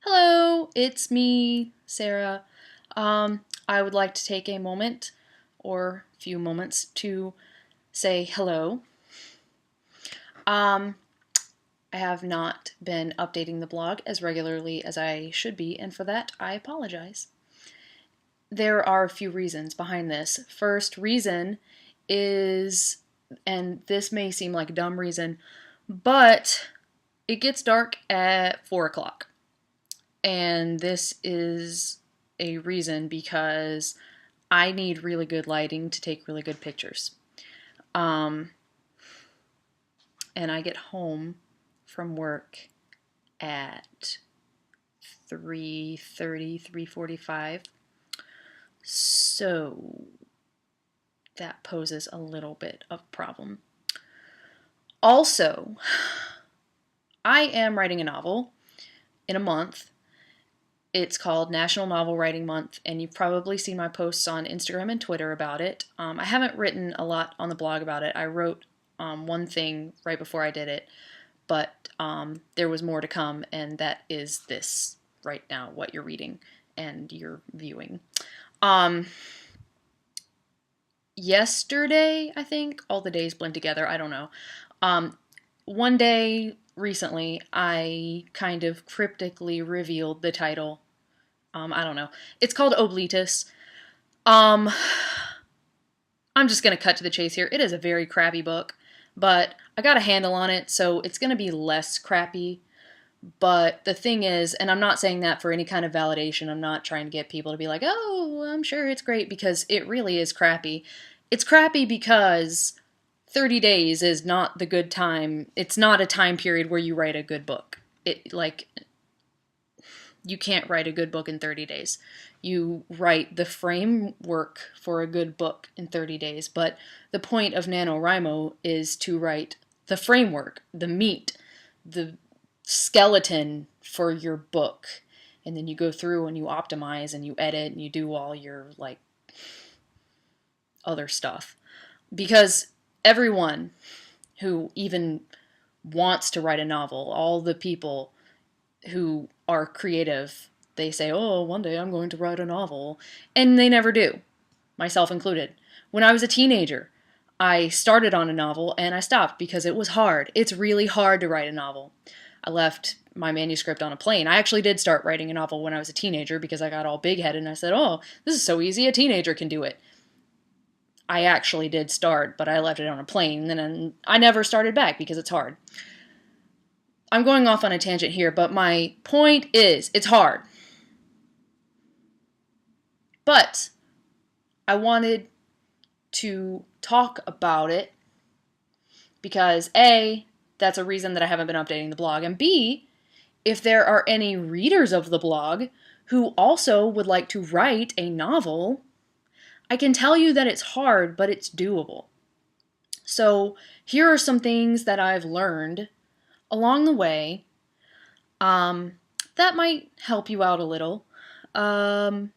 Hello, it's me, Sarah. I would like to take a moment or few moments to say hello. Um, I have not been updating the blog as regularly as I should be, and for that, I apologize. There are a few reasons behind this. First reason is, and this may seem like a dumb reason, but it gets dark at 4 o'clock. And this is a reason because I need really good lighting to take really good pictures. And I get home from work at 3:30, 3:45. So that poses a little bit of a problem. Also, I am writing a novel in a month. It's called National Novel Writing Month, and you've probably seen my posts on Instagram and Twitter about it. I haven't written a lot on the blog about it. I wrote one thing right before I did it, but there was more to come, and that is this right now, what you're reading and you're viewing. Yesterday, I think, all the days blend together, I don't know. One day recently, I kind of cryptically revealed the title. I don't know. It's called Oblitus. I'm just going to cut to the chase here. It is a very crappy book, but I got a handle on it, so it's going to be less crappy. But the thing is, and I'm not saying that for any kind of validation, I'm not trying to get people to be like, oh, I'm sure it's great, because it really is crappy. It's crappy because 30 days is not the good time. It's not a time period where you write a good book. You can't write a good book in 30 days. You write the framework for a good book in 30 days, but the point of NaNoWriMo is to write the framework, the meat, the skeleton for your book. And then you go through and you optimize and you edit and you do all your, other stuff. Because everyone who even wants to write a novel, all the people who are creative, they say, oh, one day I'm going to write a novel. And they never do, myself included. When I was a teenager, I started on a novel and I stopped because it was hard. It's really hard to write a novel. I left my manuscript on a plane. I actually did start writing a novel when I was a teenager because I got all big-headed and I said, oh, this is so easy, a teenager can do it. I actually did start, but I left it on a plane, and then I never started back because it's hard. I'm going off on a tangent here, but my point is, it's hard. But I wanted to talk about it because A, that's a reason that I haven't been updating the blog, and B, if there are any readers of the blog who also would like to write a novel, I can tell you that it's hard, but it's doable. So here are some things that I've learned along the way that might help you out a little. A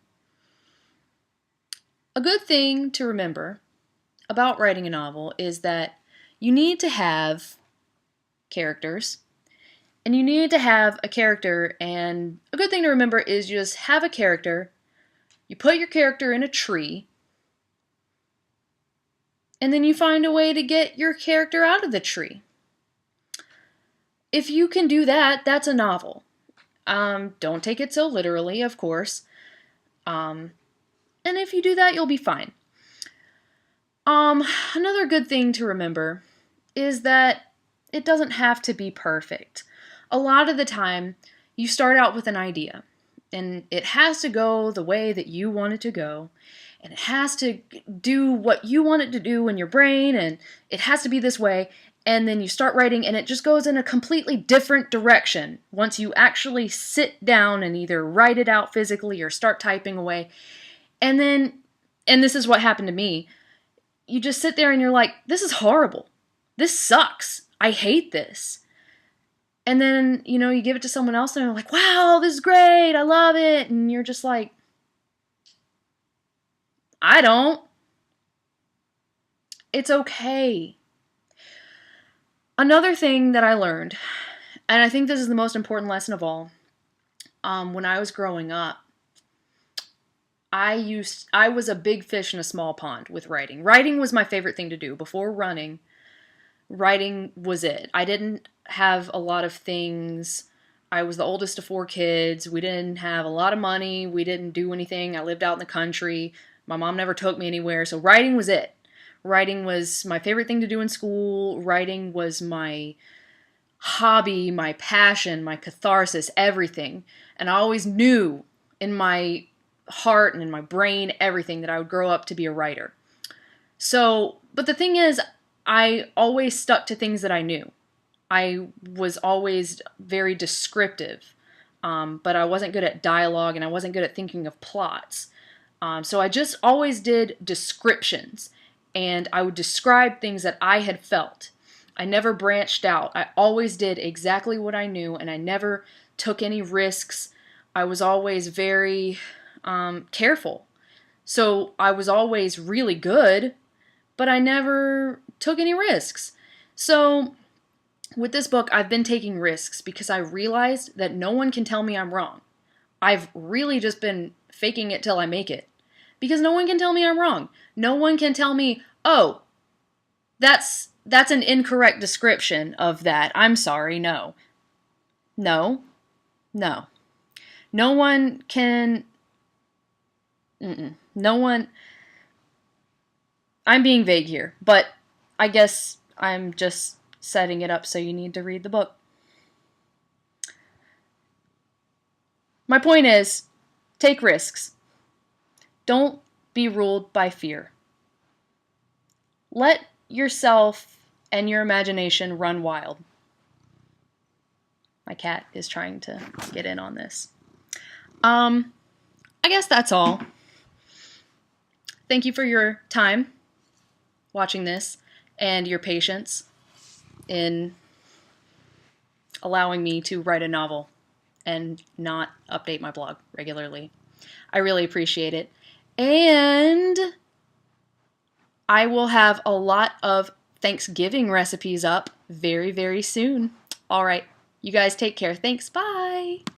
good thing to remember about writing a novel is that you need to have characters, and you need to have a character, and a good thing to remember is you just have a character, you put your character in a tree, and then you find a way to get your character out of the tree. If you can do that, that's a novel. Don't take it so literally, of course. And if you do that, you'll be fine. Another good thing to remember is that it doesn't have to be perfect. A lot of the time, you start out with an idea, and it has to go the way that you want it to go, and it has to do what you want it to do in your brain, and it has to be this way, and then you start writing, and it just goes in a completely different direction once you actually sit down and either write it out physically or start typing away. And this is what happened to me, you just sit there and you're like, this is horrible. This sucks. I hate this. And then, you give it to someone else and they're like, wow, this is great. I love it. And you're just like, I don't. It's okay. Another thing that I learned, and I think this is the most important lesson of all, when I was growing up, I was a big fish in a small pond with writing. Writing was my favorite thing to do. Before running, writing was it. I didn't have a lot of things. I was the oldest of 4 kids. We didn't have a lot of money. We didn't do anything. I lived out in the country. My mom never took me anywhere, so writing was it. Writing was my favorite thing to do in school. Writing was my hobby, my passion, my catharsis, everything. And I always knew in my heart and in my brain, everything, that I would grow up to be a writer. So, but the thing is, I always stuck to things that I knew. I was always very descriptive, but I wasn't good at dialogue and I wasn't good at thinking of plots. So I just always did descriptions, and I would describe things that I had felt. I never branched out. I always did exactly what I knew, and I never took any risks. I was always very careful. So I was always really good, but I never took any risks. So with this book, I've been taking risks because I realized that no one can tell me I'm wrong. I've really just been faking it till I make it, because no one can tell me I'm wrong. No one can tell me, oh, that's an incorrect description of that. I'm sorry, no. No. No. No one can... No one... I'm being vague here, but I guess I'm just setting it up so you need to read the book. My point is, take risks. Don't be ruled by fear. Let yourself and your imagination run wild. My cat is trying to get in on this. I guess that's all. Thank you for your time watching this and your patience in allowing me to write a novel and not update my blog regularly. I really appreciate it. And I will have a lot of Thanksgiving recipes up very, very soon. All right, you guys take care. Thanks. Bye.